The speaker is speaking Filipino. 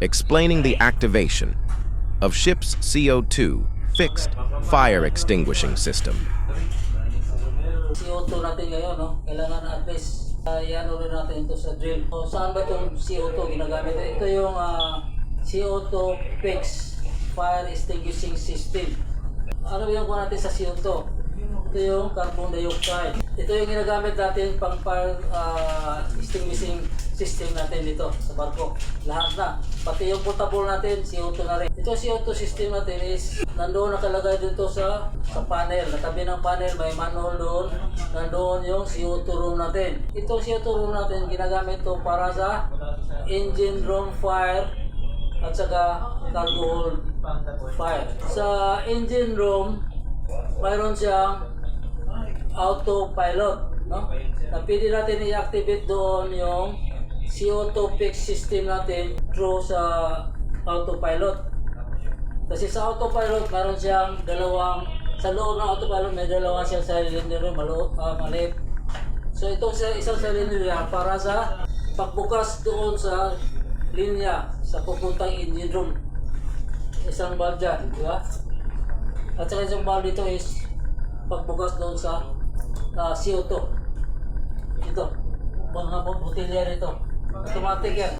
explaining the activation of ship's CO2 fixed fire extinguishing system. CO2 natin ngayon, no? Kailangan at least i-ano rin natin ito sa drill. So, saan ba itong CO2 ginagamit? Ito yung CO2 fixed fire extinguishing system. Ano yung kuha natin sa CO2? Ito yung carbon dioxide. Ito yung ginagamit natin pang fire extinguishing system natin dito sa barko. Lahat na. Pati yung portable natin, CO2 na rin. Ito CO2 system natin is nandoon nakalagay dito sa panel. Natabi ng panel, may manhole doon. Nandoon yung CO2 room natin. Itong CO2 room natin, ginagamit ito para sa engine room fire at saka cargo hold fire. Sa engine room, mayroon siyang autopilot, no? Na pwede natin i-activate doon yung CO2 fix system natin through sa autopilot. Kasi sa autopilot, mayroon siyang sa loob ng autopilot may dalawang siyang cylinder maliit. So itong isang cylinder para sa pagbukas doon sa linya sa pupuntang engine room. Isang valve dyan, di ba? At saka isang valve dito is pagbukas doon sa CO2. Ito, mga botilya rito. Automatic yan.